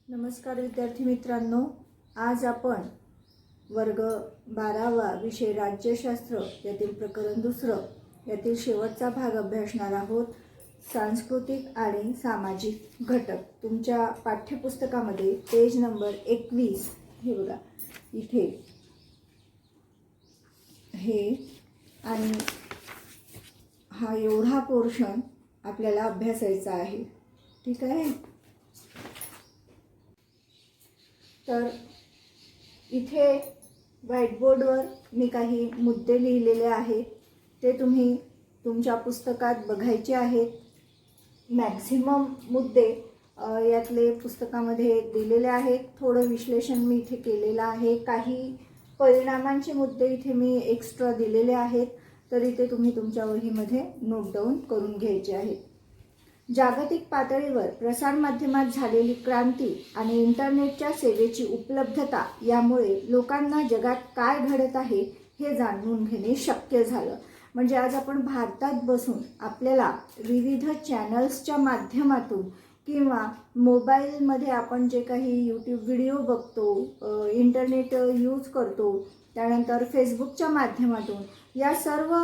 नमस्कार विद्यार्थी मित्रांनो, आज आपण वर्ग 12वा विषय राज्यशास्त्र यातील प्रकरण दुसरं यातील शेवटचा भाग अभ्यासणार आहोत. सांस्कृतिक आणि सामाजिक घटक. तुमच्या पाठ्यपुस्तकामध्ये पेज नंबर 21 हे बघा, इथे हे आणि हा एवढा पोर्शन आपल्याला अभ्यासायचा आहे. ठीक आहे. तर इथे व्हाईटबोर्डवर मी काही मुद्दे लिहिलेले आहेत, ते तुम्ही तुमच्या पुस्तकात बघायचे आहेत. मॅक्झिमम मुद्दे यातले पुस्तकामध्ये दिलेले आहेत. थोडं विश्लेषण मी इथे केलेलं आहे. काही परिणामांचे मुद्दे इथे मी एक्स्ट्रा दिलेले आहेत, तरी ते तुम्ही तुमच्या वहीमध्ये नोट डाऊन करून घ्यायचे आहेत. जागतिक पातळीवर प्रसारमाध्यमात झालेली क्रांती आणि इंटरनेटच्या सेवेची उपलब्धता यामुळे लोकांना जगात काय घडत आहे हे जाणून घेणे शक्य झालं. म्हणजे आज आपण भारतात बसून आपल्याला विविध चॅनल्सच्या माध्यमातून किंवा मोबाईलमध्ये आपण जे काही यूट्यूब व्हिडिओ बघतो, इंटरनेट यूज करतो, त्यानंतर फेसबुकच्या माध्यमातून, या सर्व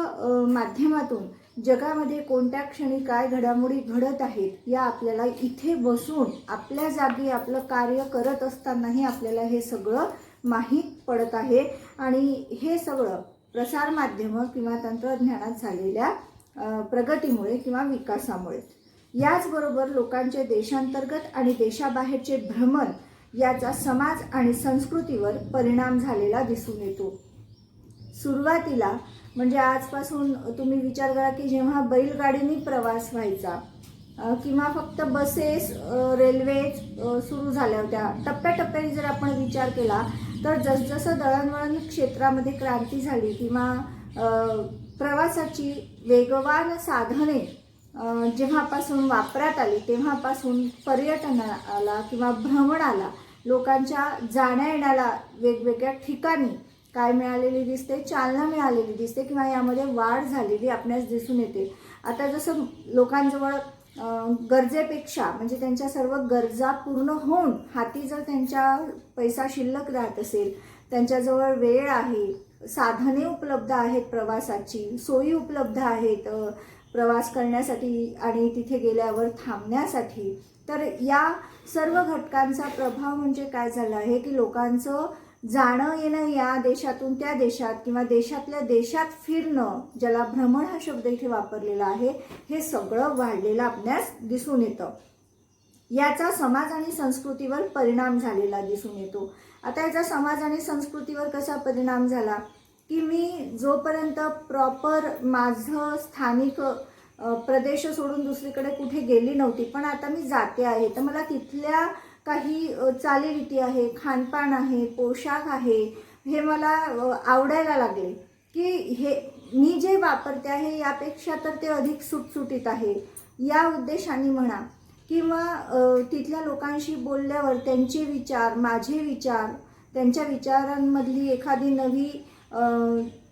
माध्यमातून जगामध्ये कोणत्या क्षणी काय घडामोडी घडत आहेत या आपल्याला इथे बसून आपल्या जागी आपलं कार्य करत असतानाही आपल्याला हे सगळं माहीत पडत आहे. आणि हे सगळं प्रसारमाध्यमं किंवा तंत्रज्ञानात झालेल्या प्रगतीमुळे किंवा विकासामुळे. याचबरोबर लोकांचे देशांतर्गत आणि देशाबाहेरचे भ्रमण याचा समाज आणि संस्कृतीवर परिणाम झालेला दिसून येतो. सुरुवातीला म्हणजे आजपासून तुम्ही विचार करा की जेव्हा बैलगाडीने प्रवास व्हायचा किंवा फक्त बसेस, रेल्वेज सुरू झाल्या होत्या, टप्प्याटप्प्याने जर आपण विचार केला तर जसजसं दळणवळण क्षेत्रामध्ये क्रांती झाली किंवा प्रवासाची वेगवान साधने जेव्हापासून वापरात आली तेव्हापासून पर्यटनाला किंवा भ्रमणाला, लोकांच्या जाण्या येण्याला वेगवेगळ्या ठिकाणी काय मिळालेली दिसते, चालना मिळालेली दिसते किंवा यामध्ये वाढ झालेली आपल्यास दिसून येते. आता जसं लोकांजवळ गरजेपेक्षा म्हणजे त्यांच्या सर्व गरजा पूर्ण होऊन हाती जर त्यांच्या पैसा शिल्लक राहत असेल, त्यांच्याजवळ वेळ आहे, साधने उपलब्ध आहेत, प्रवासाची सोयी उपलब्ध आहेत प्रवास करण्यासाठी आणि तिथे गेल्यावर थांबण्यासाठी, तर या सर्व घटकांचा प्रभाव म्हणजे काय झाला आहे की लोकांचं जाणं येणं या देशातून त्या देशात किंवा देशातल्या देशात फिरणं, ज्याला भ्रमण हा शब्द इथे वापरलेला आहे, हे सगळं वाढलेलं आपल्यास दिसून येतं. याचा समाज आणि संस्कृतीवर परिणाम झालेला दिसून येतो. आता याचा समाज आणि संस्कृतीवर कसा परिणाम झाला की मी जोपर्यंत प्रॉपर माझं स्थानिक प्रदेश सोडून दुसरीकडे कुठे गेली नव्हती, पण आता मी जाते आहे, तर मला तिथल्या काही चालीरीती आहे, खानपान आहे, पोशाख आहे, हे मला आवडायला लागले की हे मी जे वापरते आहे यापेक्षा तर ते अधिक सुटसुटीत आहे. या उद्देशाने म्हणा किंवा तिथल्या लोकांशी बोलल्यावर त्यांचे विचार, माझे विचार, त्यांच्या विचारांमधली एखादी नवी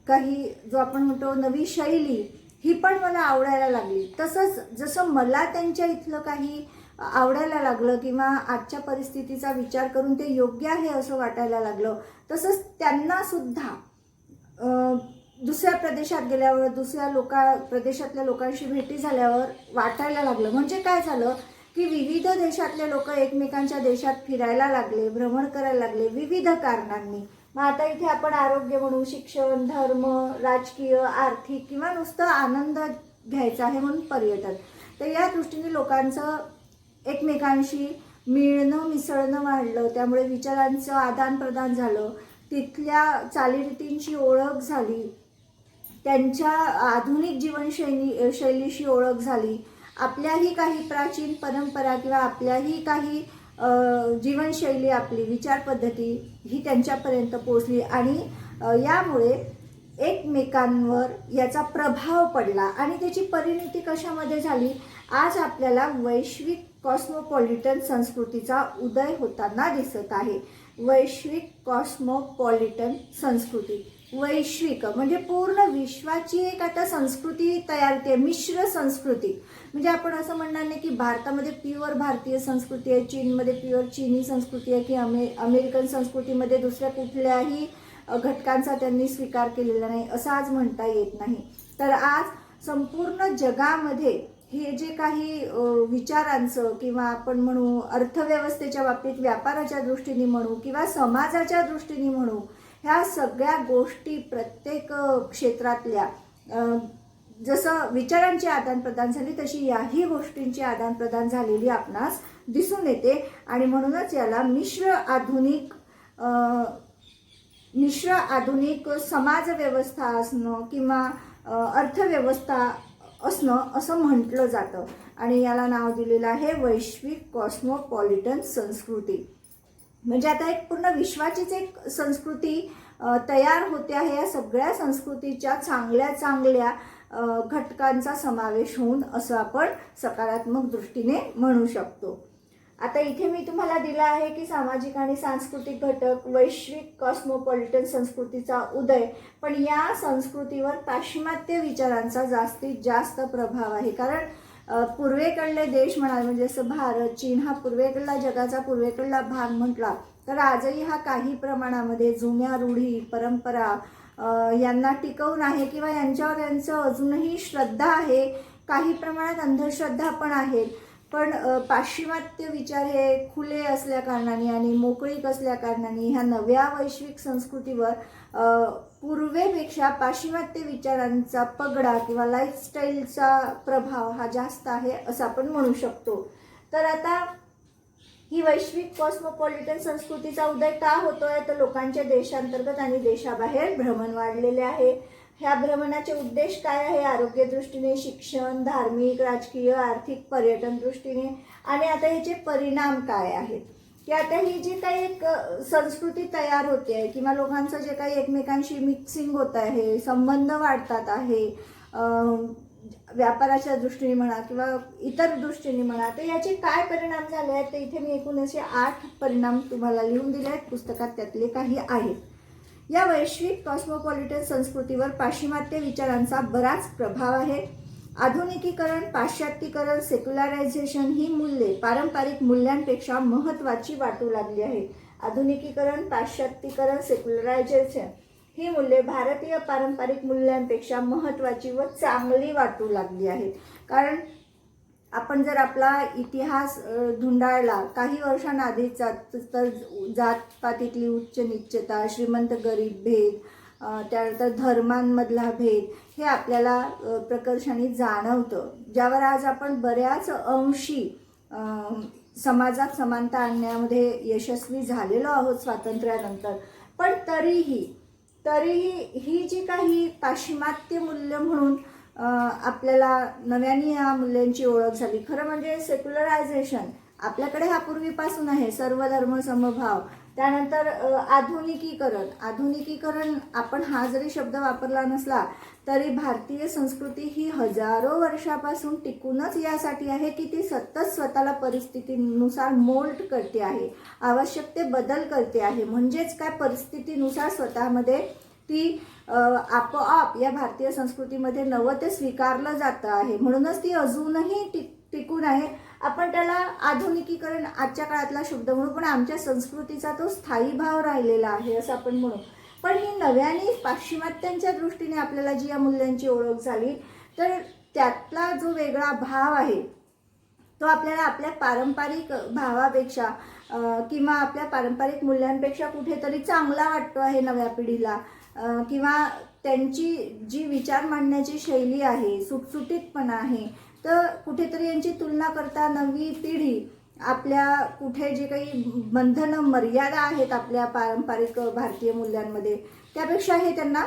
काही जो आपण म्हणतो नवी शैली, ही पण मला आवडायला लागली. तसंच जसं मला त्यांच्या इथलं काही आवडायला लागलं किंवा आजच्या परिस्थितीचा विचार करून ते योग्य आहे असं वाटायला लागलं, तसंच त्यांना सुद्धा दुसऱ्या प्रदेशात गेल्यावर, दुसऱ्या प्रदेशातल्या लोकांशी भेटी झाल्यावर वाटायला लागलं. म्हणजे काय झालं की विविध देशातले लोक एकमेकांच्या देशात फिरायला लागले, भ्रमण करायला लागले विविध कारणांनी. मग आता इथे आपण आरोग्य म्हणू, शिक्षण, धर्म, राजकीय, आर्थिक किंवा नुसतं आनंद घ्यायचा आहे म्हणून पर्यटन. तर या दृष्टीने लोकांचं एकमेकांशी मिळणं मिसळणं वाढलं, त्यामुळे विचारांचं आदान प्रदान झालं, तिथल्या चालीरीतींची ओळख झाली, त्यांच्या आधुनिक शैलीशी ओळख झाली, आपल्याही काही प्राचीन परंपरा किंवा आपल्याही काही जीवनशैली, आपली विचारपद्धती ही त्यांच्यापर्यंत पोचली आणि यामुळे एकमेकांवर याचा प्रभाव पडला. आणि त्याची परिणती कशामध्ये झाली? आज आपल्याला वैश्विक कॉस्मोपॉलिटन संस्कृतीचा उदय होताना दिसत आहे. वैश्विक कॉस्मोपॉलिटन संस्कृती वैश्विक म्हणजे पूर्ण विश्वाची एक आता संस्कृती तयार होते, मिश्र संस्कृती. म्हणजे आपण असं म्हणणार नाही की भारतामध्ये प्युअर भारतीय संस्कृती आहे, चीनमध्ये प्युअर चीनी संस्कृती आहे, की अमेरिकन संस्कृतीमध्ये दुसऱ्या कुठल्याही घटकांचा त्यांनी स्वीकार केलेला नाही, असं आज म्हणता येत नाही. तर आज संपूर्ण जगामध्ये हे जे काही विचारांचं किंवा आपण म्हणू अर्थव्यवस्थेच्या बाबतीत व्यापाराच्या दृष्टीने म्हणू किंवा समाजाच्या दृष्टीने म्हणू, ह्या सगळ्या गोष्टी प्रत्येक क्षेत्रातल्या जसं विचारांची आदानप्रदान झाली तशी याही गोष्टींची आदानप्रदान झालेली आपणास दिसून येते. आणि म्हणूनच याला मिश्र आधुनिक समाज व्यवस्था असणं किंवा अर्थव्यवस्था असणं असं म्हटलं जातं. आणि याला नाव दिलेलं आहे वैश्विक कॉस्मोपॉलिटन संस्कृती. म्हणजे आता एक पूर्ण विश्वाचीच एक संस्कृती तयार होते आहे. या सगळ्या संस्कृतीच्या चांगल्या घटकांचा समावेश होऊन असं आपण सकारात्मक दृष्टीने म्हणू शकतो. आता इथे मी तुम्हाला दिला आहे की सामाजिक आणि सांस्कृतिक घटक वैश्विक कॉस्मोपॉलिटन संस्कृतीचा उदय. पण या संस्कृतीवर पाश्चिमात्य विचारांचा जास्तीत जास्त प्रभाव आहे. कारण पूर्वेकडले देश म्हणाल म्हणजे जसं भारत, चीन हा पूर्वेकडला जगाचा पूर्वेकडला भाग म्हटला तर आजही हा काही प्रमाणामध्ये जुन्या रूढी परंपरा यांना टिकवून आहे किंवा यांचं अजूनही श्रद्धा आहे. काही प्रमाणात अंधश्रद्धा पण आहेत. पण पाश्चिमात्य विचार हे खुले असल्या कारणाने आणि मोकळीक असल्या कारणाने ह्या नव्या वैश्विक संस्कृतीवर पूर्वेपेक्षा पाश्चिमात्य विचारांचा पगडा किंवा लाईफस्टाईलचा प्रभाव हा जास्त आहे असं आपण म्हणू शकतो. तर आता ही वैश्विक कॉस्मोपॉलिटन संस्कृतीचा उदय का होतोय तर लोकांच्या देशांतर्गत आणि देशाबाहेर भ्रमण वाढलेले आहे. ह्या भ्रमणाचे उद्देश काय आहे? आरोग्य दृष्टीने, शिक्षण, धार्मिक, राजकीय, आर्थिक, पर्यटन दृष्टीने. आणि आता ह्याचे परिणाम काय आहेत की आता ही जी काही एक संस्कृती तयार होते आहे किंवा लोकांचं जे काही एकमेकांशी मिक्सिंग होत आहे, संबंध वाढतात आहे, व्यापाराच्या दृष्टीने म्हणा किंवा इतर दृष्टीने म्हणा, तर याचे काय परिणाम झाले आहेत तर इथे मी एकूण असे 8 परिणाम तुम्हाला लिहून दिले आहेत पुस्तकात, त्यातले काही आहेत. या वैश्विक कॉस्मोपॉलिटन संस्कृतीवर पाश्चिमात्य विचारांचा बराच प्रभाव आहे. आधुनिकीकरण, पाश्चात्तीकरण, सेक्युलरायझेशन ही मूल्ये पारंपरिक मूल्यांपेक्षा महत्त्वाची वाटू लागली आहेत. आधुनिकीकरण, पाश्चात्तीकरण, सेक्युलरायझेशन ही मूल्ये भारतीय पारंपरिक मूल्यांपेक्षा महत्त्वाची व चांगली वाटू लागली आहेत. कारण आपण जर आपला इतिहास धुंडाळला काही वर्षांआधीचा तर जातपातीतली उच्च नीचता, श्रीमंत गरीब भेद, त्यानंतर धर्मांमधला भेद हे आपल्याला प्रकर्षाने जाणवतं, ज्यावर आज आपण बऱ्याच अंशी समाजात समानता आणण्यामध्ये यशस्वी झालेलो आहोत स्वातंत्र्यानंतर. पण तरीही ही जी काही पाश्चिमात्य मूल्य म्हणून आपल्याला नव्याने या मूल्यांची ओळख झाली. खरं म्हणजे सेक्युलरायझेशन आपल्याकडे हा पूर्वीपासून आहे, सर्व धर्म समभाव. त्यानंतर आधुनिकीकरण आपण हा जरी शब्द वापरला नसला तरी भारतीय संस्कृती ही हजारो वर्षापासून टिकूनच यासाठी आहे की ती सतत स्वतःला परिस्थितीनुसार मोल्ड करते आहे, आवश्यक ते बदल करते आहे. म्हणजेच काय, परिस्थितीनुसार स्वतःमध्ये ती आपोआप या भारतीय संस्कृतीमध्ये नवं ते स्वीकारलं जातं आहे. म्हणूनच ती अजूनही टिकून आहे. आपण त्याला आधुनिकीकरण आजच्या काळातला शब्द म्हणू, पण आमच्या संस्कृतीचा तो स्थायी भाव राहिलेला आहे असं आपण म्हणू. पण ही नव्याने पाश्चिमात्यांच्या दृष्टीने आपल्याला जी या मूल्यांची ओळख झाली तर त्यातला जो वेगळा भाव आहे तो आपल्याला आपल्या पारंपरिक भावापेक्षा किंवा आपल्या पारंपरिक मूल्यांपेक्षा कुठेतरी चांगला वाटतो आहे नव्या पिढीला. किंवा त्यांची जी विचार मांडण्याची शैली आहे, सुटसुटीतपणा आहे, तर कुठेतरी यांची तुलना करता नवी पिढी आपल्या कुठे जे काही बंधनं मर्यादा आहेत आपल्या पारंपरिक भारतीय मूल्यांमध्ये त्यापेक्षा हे त्यांना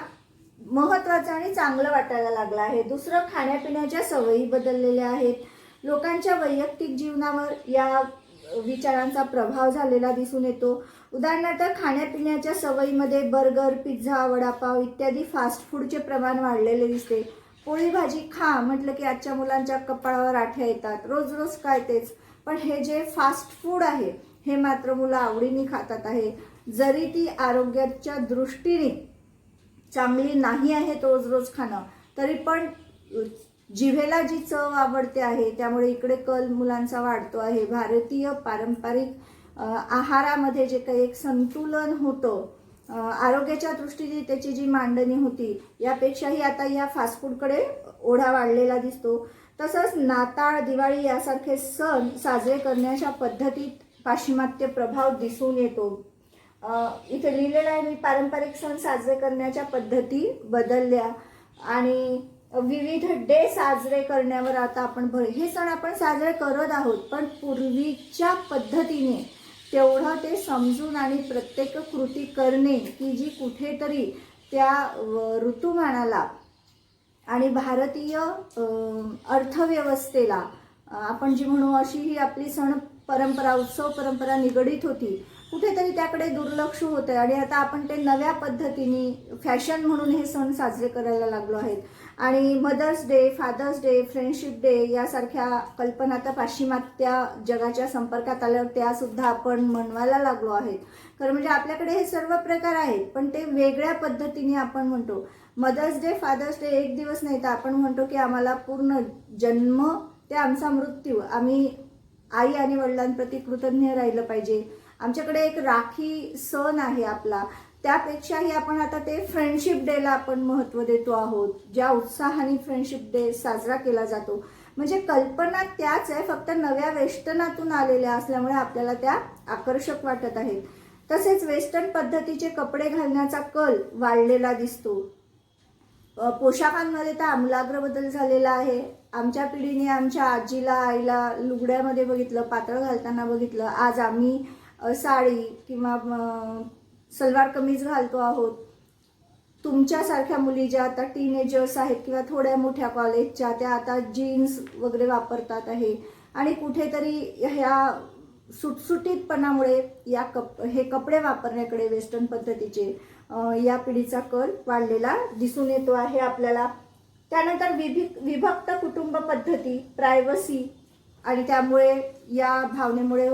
महत्त्वाचं आणि चांगलं वाटायला लागलं आहे. दुसरं, खाण्यापिण्याच्या सवयी बदललेल्या आहेत. लोकांच्या वैयक्तिक जीवनावर या विचारांचा प्रभाव झालेला दिसून येतो. उदाहरणार्थ खाण्यापिण्याच्या सवयीमध्ये बर्गर, पिझ्झा, वडापाव इत्यादी फास्ट फूडचे प्रमाण वाढलेले दिसते. पोळी भाजी खा म्हटलं की आजच्या मुलांच्या कपाळावर आठ्या येतात, रोज रोज काय तेच. पण हे जे फास्ट फूड आहे हे मात्र मुलं आवडीने खातात आहे. जरी ती आरोग्याच्या दृष्टीने चांगली नाही आहे रोज रोज खाणं, तरी पण जिभेला जी चव आवडते आहे त्यामुळे इकडे कल मुलांचा वाढतो आहे. भारतीय पारंपरिक आहारामध्ये जे काही एक संतुलन होतं, आरोग्याच्या दृष्टीने त्याची जी मांडणी होती, यापेक्षाही आता या फास्ट फूडकडे ओढा वाढलेला दिसतो. तसंच नाताळ, दिवाळी यासारखे सण साजरे करण्याच्या पद्धतीत पाश्चिमात्य प्रभाव दिसून येतो. इथे लिहिलेलं आहे, मी पारंपरिक सण साजरे करण्याच्या पद्धती बदलल्या आणि विविध डे साजरे करण्यावर आता आपण हे सण आपण साजरे करत आहोत, पण पूर्वीच्या पद्धतीने तेवढं ते समजून आणि प्रत्येक कृती करणे की जी कुठेतरी त्या ऋतुमानाला आणि भारतीय अर्थव्यवस्थेला आपण जी म्हणू अशी ही आपली सण परंपरा, उत्सव परंपरा निगडीत होती, कुठेतरी त्याकडे दुर्लक्ष होतं आणि आता आपण ते नव्या पद्धतीने फॅशन म्हणून हे सण साजरे करायला लागलो आहेत. आणि Mother's Day, Father's Day, Friendship Day यासारख्या कल्पना आता पाश्चिमात्य जगाच्या संपर्कात आल्यावर त्यासुद्धा आपण मनवायला लागलो आहेत. खरं म्हणजे आपल्याकडे हे सर्व प्रकार आहेत, पण ते वेगळ्या पद्धतीने आपण म्हणतो. मदर्स डे, फादर्स डे एक दिवस नाही तर आपण म्हणतो की आम्हाला पूर्ण जन्म ते आमचा मृत्यू आम्ही आई आणि वडिलांप्रती कृतज्ञ राहिलं पाहिजे. आमच्याकडे एक राखी सण आहे आपला, त्यापेक्षाही आपण आता ते फ्रेंडशिप डेला आपण महत्त्व देतो आहोत, ज्या उत्साहाने फ्रेंडशिप डे साजरा केला जातो. म्हणजे कल्पना त्याच आहे, फक्त नव्या वेस्टर्नातून आलेल्या असल्यामुळे आपल्याला त्या आकर्षक वाटत आहेत. तसेच वेस्टर्न पद्धतीचे कपडे घालण्याचा कल वाढलेला दिसतो. पोशाखांमध्ये तर आमूलाग्र बदल झालेला आहे. आमच्या पिढीने आमच्या आजीला, आईला लुगड्यामध्ये बघितलं, पातळ घालताना बघितलं. आज आम्ही साडी किंवा सलवार कमीज घालतो आहोत. तुमच्यासारख्या मुली ज्या आता टीनेजर्स आहेत किंवा थोड्या मोठ्या कॉलेजच्या, त्या आता जीन्स वगैरे वापरतात आहे आणि कुठेतरी ह्या सुटसुटीतपणामुळे हे कपडे वापरण्याकडे वेस्टर्न पद्धतीचे या पिढीचा कल वाढलेला दिसून येतो आहे आपल्याला. त्यानंतर विभक्त कुटुंब पद्धती, प्रायव्हसी आणि त्यामुळे या भावनेमुळे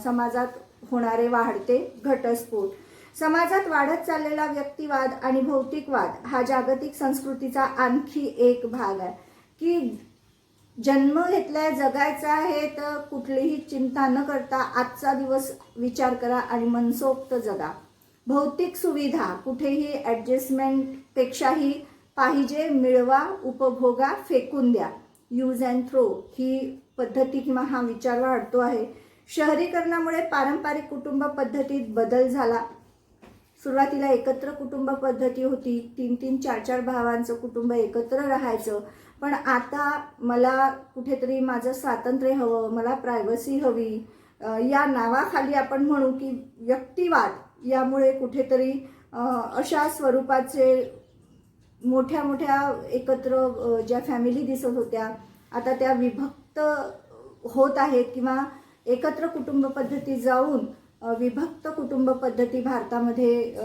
समाजात होणारे वाढते घटस्फोट. समाजात वाढत चाललेला व्यक्तिवाद आणि भौतिकवाद हा जागतिक संस्कृतीचा आणखी एक भाग आहे की जन्म घेतलाय, जगायचा आहे, तर कुठलीही चिंता न करता आजचा दिवस विचार करा आणि मनसोक्त जगा. भौतिक सुविधा कुठेही ॲडजस्टमेंटपेक्षाही पाहिजे मिळवा, उपभोगा, फेकून द्या, यूज अँड थ्रो ही पद्धती किंवा हा विचार वाढतो आहे. शहरीकरणामुळे पारंपरिक कुटुंब पद्धतीत बदल झाला. सुरुवातीला एकत्र कुटुंब पद्धती होती, 3-3, 4-4 भावांचं कुटुंब एकत्र राहायचं. पण आता मला कुठेतरी माझं स्वातंत्र्य हवं, मला प्रायव्हसी हवी, या नावाखाली आपण म्हणू की व्यक्तिवाद यामुळे कुठेतरी अशा स्वरूपाचे मोठ्या मोठ्या एकत्र ज्या फॅमिली दिसत होत्या आता त्या विभक्त होत आहेत किंवा एकत्र कुटुंब पद्धती जाऊन विभक्त कुटुंब पद्धती भारतामध्ये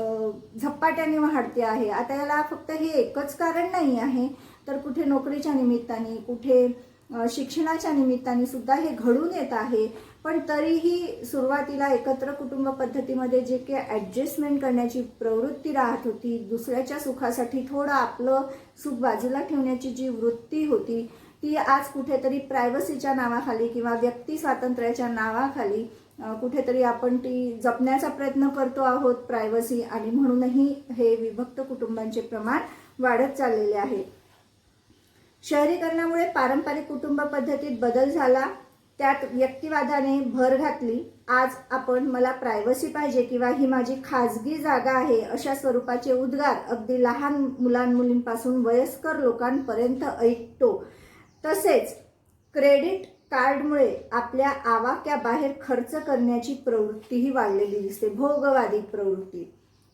झपाट्याने वाढते आहे. आता याला फक्त हे एकच कारण नाही आहे, तर कुठे नोकरीच्या निमित्ताने, कुठे शिक्षणाच्या निमित्ताने सुद्धा हे घडून येत आहे. पण तरीही सुरुवातीला एकत्र कुटुंब पद्धतीमध्ये जे काही ॲडजस्टमेंट करण्याची प्रवृत्ती राहत होती, दुसऱ्याच्या सुखासाठी थोडं आपलं सुख बाजूला ठेवण्याची जी वृत्ती होती, ती आज कुठेतरी प्रायव्हसीच्या नावाखाली किंवा व्यक्ती स्वातंत्र्याच्या नावाखाली कुठेतरी आपण ती जपण्याचा प्रयत्न करतो आहोत प्रायव्हसी, आणि म्हणूनही हे विभक्त कुटुंबांचे प्रमाण वाढत चाललेले आहे. शहरीकरणामुळे पारंपरिक कुटुंब पद्धतीत बदल झाला, त्यात व्यक्तिवादाने भर घातली. आज आपण मला प्रायव्हसी पाहिजे किंवा ही माझी खाजगी जागा आहे अशा स्वरूपाचे उद्गार अगदी लहान मुलांपासून वयस्कर लोकांपर्यंत ऐकतो. तसेच क्रेडिट कार्डमुळे आपल्या आवाक्याबाहेर खर्च करण्याची प्रवृत्तीही वाढलेली दिसते. भोगवादी प्रवृत्ती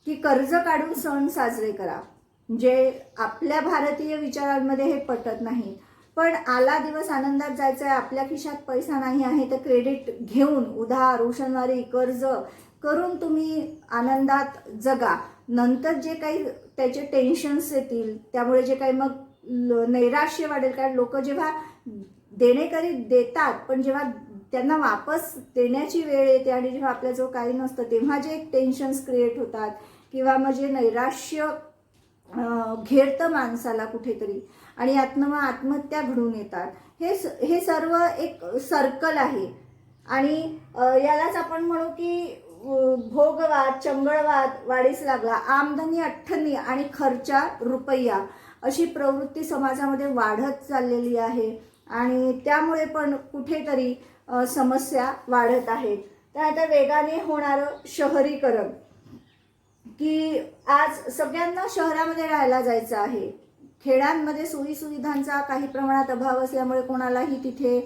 की कर्ज काढून सण साजरे करा, जे आपल्या भारतीय विचारांमध्ये हे पटत नाही. पण आला दिवस आनंदात जायचा आहे, आपल्या खिशात पैसा नाही आहे, तर क्रेडिट घेऊन उधार, रोषणवारी, कर्ज करून तुम्ही आनंदात जगा. नंतर जे काही त्याचे टेन्शन्स येतील, त्यामुळे जे काही मग नैराश्य वाढेल. कारण लोक जेव्हा देणेकरी देतात, पण जेव्हा त्यांना वापस देण्याची वेळ येते आणि जेव्हा आपल्याजवळ काही नसतं, तेव्हा जे टेन्शन्स क्रिएट होतात किंवा म्हणजे नैराश्य घेरतं माणसाला कुठेतरी आणि यातनं मग आत्महत्या घडून येतात. हे सर्व एक सर्कल आहे आणि यालाच आपण म्हणू की भोगवाद, चंगळवाद वाढीस लागला, आमदनी अठ्ठनी आणि खर्चा रुपया अशी प्रवृत्ती समाजामध्ये वाढत चाललेली आहे आणि त्यामुळे पण कुठेतरी समस्या वाढत आहेत. तर आता वेगाने होणारं शहरीकरण की आज सगळ्यांना शहरामध्ये राहायला जायचं आहे. खेड्यांमध्ये सोयीसुविधांचा काही प्रमाणात अभाव असल्यामुळे कोणालाही तिथे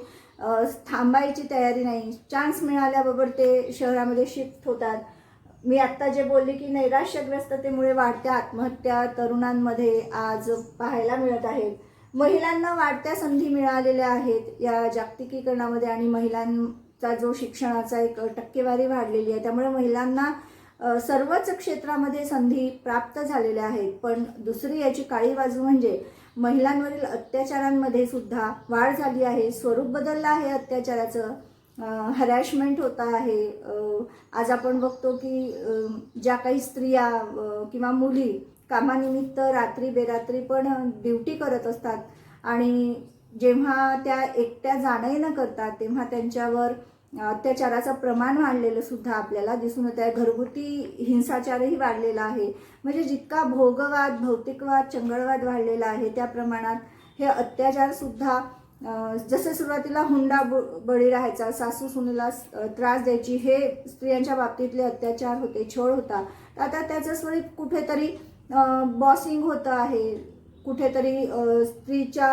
थांबायची तयारी नाही. चान्स मिळाल्याबरोबर ते शहरामध्ये शिफ्ट होतात. मी आत्ता जे बोलले की नैराश्यग्रस्ततेमुळे वाढत्या आत्महत्या तरुणांमध्ये आज पाहायला मिळत आहेत. महिलांना वाढत्या संधी मिळालेल्या आहेत या जागतिकीकरणामध्ये आणि महिलांचा जो शिक्षणाचा एक टक्केवारी वाढलेली आहे त्यामुळे महिलांना सर्वच क्षेत्रामध्ये संधी प्राप्त झालेल्या आहेत. पण दुसरी याची काळी बाजू म्हणजे महिलांवरील अत्याचारांमध्ये सुद्धा वाढ झाली आहे. स्वरूप बदललं आहे अत्याचाराचं. हरॅशमेंट होत आहे. आज आपण बघतो की ज्या काही स्त्रिया किंवा मुली कामानिमित्त रात्री बेरात्री पण ड्युटी करत असतात आणि जेव्हा त्या एकट्या जाणंही न करतात तेव्हा त्यांच्यावर अत्याचाराचं प्रमाण वाढलेलं सुद्धा आपल्याला दिसून येत आहे. घरगुती हिंसाचारही वाढलेला आहे. म्हणजे जितका भोगवाद, भौतिकवाद, चंगळवाद वाढलेला आहे त्या प्रमाणात हे अत्याचार सुद्धा जसं सुरुवातीला हुंडा बळी राहायचा, सासू सुनेला त्रास द्यायची, हे स्त्रियांच्या बाबतीतले अत्याचार होते, छळ होता. आता त्याचं स्वरूप कुठेतरी बॉसिंग होतं आहे. कुठेतरी स्त्रीच्या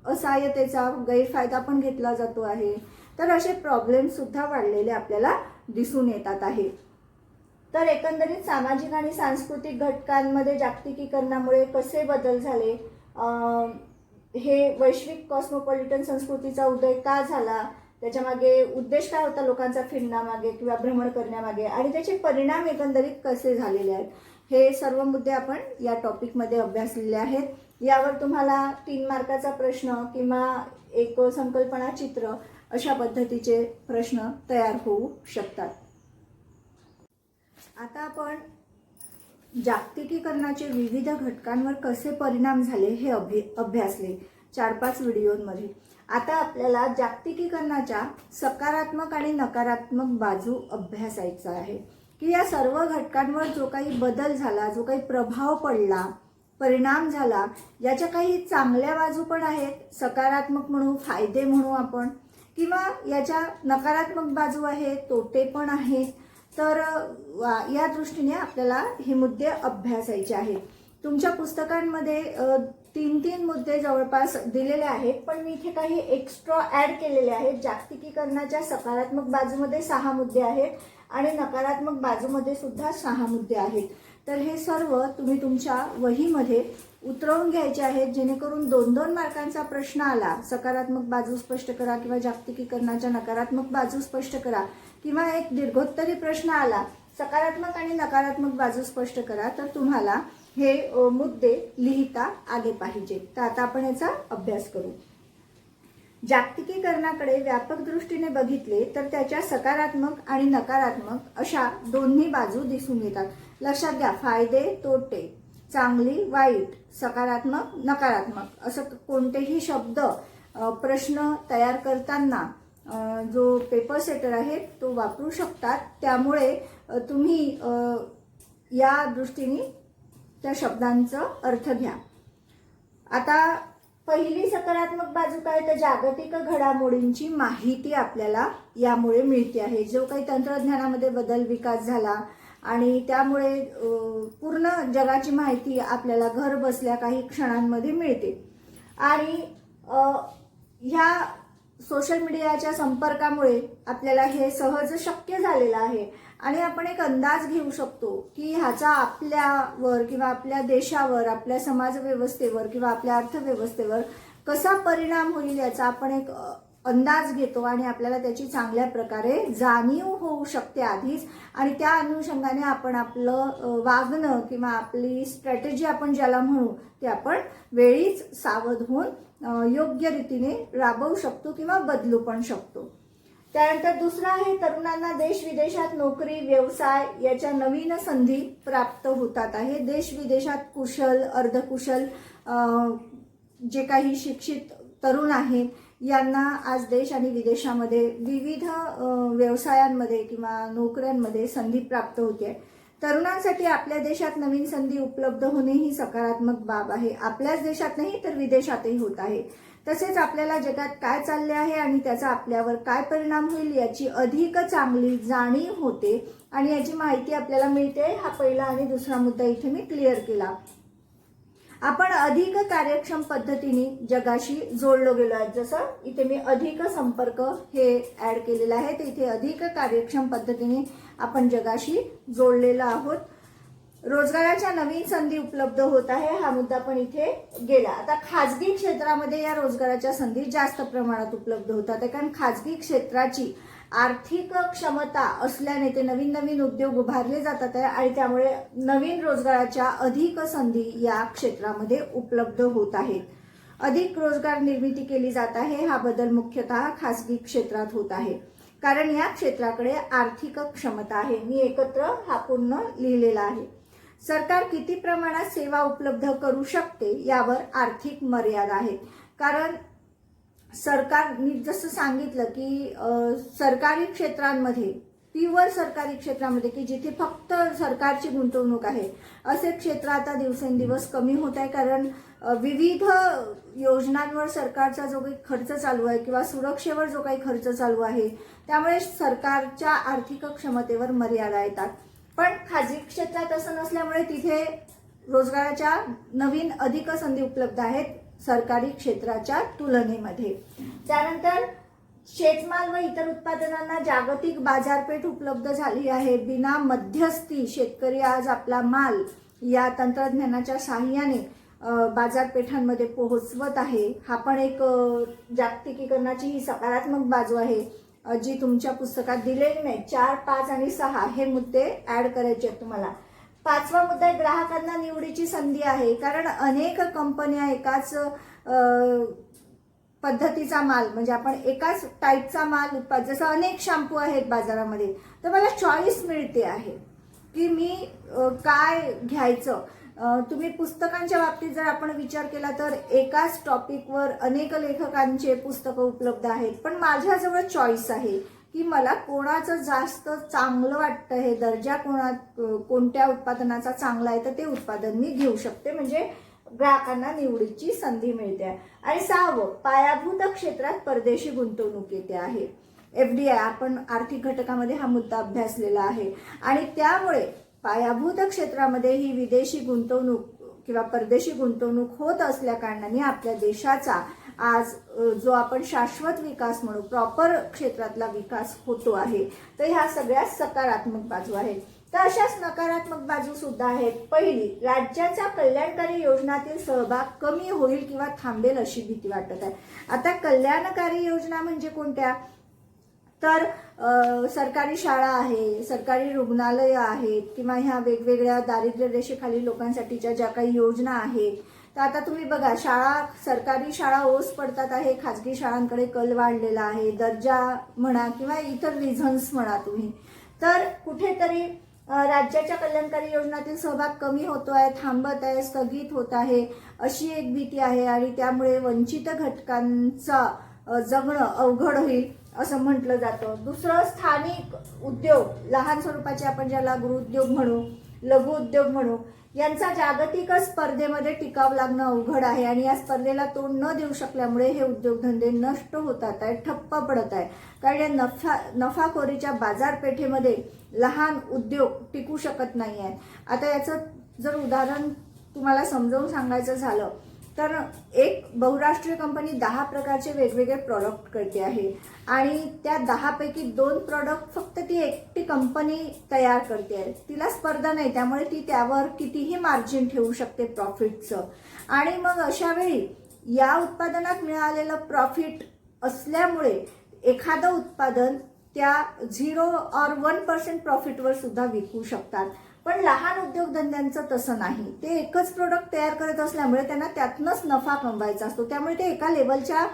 असहाय्यतेचा गैरफायदा पण घेतला जातो आहे. तर असे प्रॉब्लेम सुद्धा वाढलेले आपल्याला दिसून येतात आहे. तर एकंदरीत सामाजिक आणि सांस्कृतिक घटकांमध्ये जागतिकीकरणामुळे कसे बदल झाले, हे वैश्विक कॉस्मोपॉलिटन संस्कृतीचा उदय का झाला, त्याच्यामागे उद्देश काय होता लोकांचा फिरण्यामागे किंवा भ्रमण करण्यामागे आणि त्याचे परिणाम एकंदरीत कसे झालेले आहेत, हे सर्व मुद्दे आपण या टॉपिकमध्ये अभ्यासलेले आहेत. यावर तुम्हाला 3 मार्काचा प्रश्न किंवा एक संकल्पना चित्र अशा पद्धतीचे प्रश्न तयार होऊ शकतात. आता आपण जागतिकीकरणाचे विविध घटकांवर कसे परिणाम झाले हे अभ्यासले 4-5 व्हिडिओमध्ये. आता आपल्याला जागतिकीकरणाच्या सकारात्मक आणि नकारात्मक बाजू अभ्यासायचा आहे की या सर्व घटकांवर जो काही बदल झाला, जो काही प्रभाव पडला, परिणाम झाला, याच्या काही चांगल्या बाजू पण आहेत, सकारात्मक म्हणू, फायदे म्हणू आपण, किंवा याच्या नकारात्मक बाजू आहेत, तोटे पण आहेत. तर या दृष्टीने आपल्याला हे मुद्दे अभ्यासायचे आहेत. तुमच्या पुस्तकांमध्ये 3-3 मुद्दे जवळपास दिलेले आहेत, पण मी इथे काही एक्स्ट्रा ॲड केलेले आहेत. जागतिकीकरणाच्या सकारात्मक बाजूमध्ये 6 मुद्दे आहेत आणि नकारात्मक बाजूमध्ये सुद्धा 6 मुद्दे आहेत. तर हे सर्व तुम्ही तुमच्या वहीमध्ये उतरवून घ्यायचे आहेत, जेणेकरून 2-2 मार्कांचा प्रश्न आला, सकारात्मक बाजू स्पष्ट करा किंवा जागतिकीकरणाच्या नकारात्मक बाजू स्पष्ट करा, किंवा एक दीर्घोत्तरी प्रश्न आला, सकारात्मक आणि नकारात्मक बाजू स्पष्ट करा, तर तुम्हाला हे मुद्दे लिहिता आले पाहिजे. तर आता आपण याचा अभ्यास करू. जागतिकीकरणाकडे व्यापक दृष्टीने बघितले तर त्याच्या सकारात्मक आणि नकारात्मक अशा दोन्ही बाजू दिसून येतात. लक्षात घ्या, फायदे तोटे, चांगली वाईट, सकारात्मक नकारात्मक असं कोणतेही शब्द प्रश्न तयार करताना जो पेपर सेटर आहे तो वापरू शकतात. त्यामुळे तुम्ही या दृष्टीने त्या शब्दांचा अर्थ घ्या. आता पहिली सकारात्मक बाजू काय, तर जागतिक घडामोडींची माहिती आपल्याला यामुळे मिळते आहे. जो काही तंत्रज्ञानामध्ये बदल विकास झाला आणि त्यामुळे पूर्ण जगाची माहिती आपल्याला घर बसल्या काही क्षणांमध्ये मिळते आणि ह्या सोशल मीडियाच्या संपर्कामुळे आपल्याला हे सहज शक्य झालेलं आहे आणि आपण एक अंदाज घेऊ शकतो की ह्याचा आपल्यावर किंवा आपल्या देशावर, आपल्या समाजव्यवस्थेवर किंवा आपल्या अर्थव्यवस्थेवर कसा परिणाम होईल याचा आपण एक अंदाज घेतो आणि आपल्याला त्याची चांगल्या प्रकारे जाणीव होऊ शकते आधीच आणि त्या अनुषंगाने आपण आपलं वागणं किंवा आपली स्ट्रॅटेजी आपण ज्याला म्हणू ते आपण वेळीच सावध होऊन योग्य रीतीने राबवू शकतो किंवा बदलू पण शकतो. त्यानंतर दुसरं आहे तरुणांना देश विदेशात नोकरी व्यवसाय याच्या नवीन संधी प्राप्त होतात आहे. देश विदेशात कुशल अर्धकुशल जे काही शिक्षित तरुण आहेत यांना आज देश आणि विदेशामध्ये विविध व्यवसायांमध्ये किंवा नोकऱ्यांमध्ये संधी प्राप्त होते. तरुणांसाठी आपल्या देशात नवीन संधी उपलब्ध होणे ही सकारात्मक बाब आहे. आपल्याच देशात नाही तर विदेशातही होत आहे. तसेच आपल्याला जगात काय चालले आहे आणि त्याचा आपल्यावर काय परिणाम होईल याची अधिक चांगली जाणीव होते आणि याची माहिती आपल्याला मिळते. हा पहिला आणि दुसरा मुद्दा इथे मी क्लिअर केला. आपण अधिक कार्यक्षम पद्धतीने जगाशी जोडलो गेलो आहे. जसं इथे मी अधिक संपर्क हे ऍड केलेलं आहे, तर इथे अधिक कार्यक्षम पद्धतीने आपण जगाशी जोडलेलो आहोत. रोजगाराच्या नवीन संधी उपलब्ध होत आहे, हा मुद्दा पण इथे गेला. आता खाजगी क्षेत्रामध्ये या रोजगाराच्या संधी जास्त प्रमाणात उपलब्ध होतात, कारण खाजगी क्षेत्राची आर्थिक क्षमता असल्याने ते नवीन नवीन उद्योग उभारले जातात आणि त्यामुळे नवीन रोजगाराच्या अधिक संधी या क्षेत्रामध्ये उपलब्ध होत आहेत. अधिक रोजगार निर्मिती केली जात आहे. हा बदल मुख्यतः खासगी क्षेत्रात होत आहे, कारण या क्षेत्राकडे आर्थिक क्षमता आहे. मी एकत्र हा पूर्ण लिहिलेला आहे. सरकार किती प्रमाणात सेवा उपलब्ध करू शकते यावर आर्थिक मर्यादा आहेत, कारण सरकारने जसं सांगितलं की सरकारी क्षेत्रांमध्ये प्युअर सरकारी क्षेत्रामध्ये की जिथे फक्त सरकारची गुंतवणूक आहे असे क्षेत्र आता दिवसेंदिवस कमी होत आहे, कारण विविध योजनांवर सरकारचा जो काही खर्च चालू आहे किंवा सुरक्षेवर जो काही खर्च चालू आहे त्यामुळे सरकारच्या आर्थिक क्षमतेवर मर्यादा येतात. पण खाजगी क्षेत्रात असं नसल्यामुळे तिथे रोजगाराच्या नवीन अधिक संधी उपलब्ध आहेत सरकारी क्षेत्राच्या तुलनेमध्ये. त्यानंतर शेतमाल व इतर उत्पादनांना जागतिक बाजारपेठ उपलब्ध झाली आहे. बिना मध्यस्थी शेतकरी आज आपला माल या तंत्रज्ञानाच्या साहाय्याने बाजारपेठांमध्ये पोहोचवत आहे. हा पण एक जागतिकीकरणाची ही सकारात्मक बाजू आहे जी तुमच्या पुस्तकात दिलेली नाही. 4, 5 आणि 6 हे मुद्दे ऍड करायचे आहेत तुम्हाला. 5वा मुद्दा ग्राहकांना निवडीची संधी आहे, कारण अनेक कंपन्या एकाच पद्धतीचा माल म्हणजे आपण एकाच टाईपचा माल उत्पादन, जसं अनेक शॅम्पू आहेत बाजारामध्ये, तर मला चॉईस मिळते आहे की मी काय घ्यायचं. तुम्ही पुस्तकांच्या बाबतीत जर आपण विचार केला तर एकाच टॉपिकवर अनेक लेखकांचे पुस्तकं उपलब्ध आहेत, पण माझ्याजवळ चॉईस आहे की मला कोणाचं जास्त चांगलं वाटतं, हे दर्जा कोणत्या उत्पादनाचा चांगला आहे तर ते उत्पादन मी घेऊ शकते. म्हणजे ग्राहकांना निवडीची संधी मिळते. आणि 6वं पायाभूत क्षेत्रात परदेशी गुंतवणूक येते आहे. FDI आपण आर्थिक घटकामध्ये हा मुद्दा अभ्यासलेला आहे आणि त्यामुळे पायाभूत क्षेत्रामध्ये ही विदेशी गुंतवणूक किंवा परदेशी गुंतवणूक होत असल्या कारणाने आपल्या देशाचा आज जो आपण शाश्वत विकास म्हणू प्रॉपर क्षेत्रातला विकास होतो आहे. तर ह्या सगळ्या सकारात्मक बाजू आहेत. तर अशाच नकारात्मक बाजू सुद्धा आहेत. पहिली, राज्याच्या कल्याणकारी योजनातील सहभाग कमी होईल किंवा थांबेल अशी भीती वाटत आहे. आता कल्याणकारी योजना म्हणजे कोणत्या, तर सरकारी शाळा आहे, सरकारी रुग्णालय आहेत किंवा ह्या वेगवेगळ्या दारिद्र्य रेषेखालील लोकांसाठीच्या ज्या काही योजना आहेत. तर आता तुम्ही बघा, सरकारी शाळा ओस पडतात आहे, खाजगी शाळांकडे कल वाढलेला आहे, दर्जा म्हणा किंवा इतर रिझन्स म्हणा तुम्ही. तर कुठेतरी राज्याच्या कल्याणकारी योजनातील सहभाग कमी होतो आहे, थांबत आहे, स्थगित होत आहे अशी एक भीती आहे आणि त्यामुळे वंचित घटकांचा जगणं अवघड होईल असं म्हटलं जातं. दुसरं, स्थानिक उद्योग, लहान स्वरूपाचे आपण ज्याला गृहोद्योग म्हणू, लघु उद्योग म्हणू, यांचा जागतिक स्पर्धेमध्ये टिकाव लागणं अवघड आहे आणि या स्पर्धेला तोंड न देऊ शकल्यामुळे हे उद्योगधंदे नष्ट होतात आहे, ठप्प पडत आहे. कारण या नफाखोरीच्या बाजारपेठेमध्ये लहान उद्योग टिकू शकत नाही आहेत. आता याचं जर उदाहरण तुम्हाला समजावून सांगायचं झालं तर एक बहुराष्ट्रीय कंपनी 10 प्रकारचे वेगवेगळे प्रॉडक्ट करते आहे आणि त्या 10 पैकी 2 प्रॉडक्ट फक्त ती एकटी कंपनी तयार करते आहे. तिला स्पर्धा नाही, त्यामुळे ती त्यावर कितीही मार्जिन ठेवू शकते प्रॉफिटचं. आणि मग अशा वेळी या उत्पादनात मिळालेलं प्रॉफिट असल्यामुळे एखादं उत्पादन त्या 0 or 1% प्रॉफिटवर सुद्धा विकू शकतात. पण लहान उद्योगधंद्यांचं तसं नाही. ते एकच प्रोडक्ट तयार करत असल्यामुळे त्यांना त्यातनंच नफा कमवायचा असतो, त्यामुळे ते एका लेवलच्या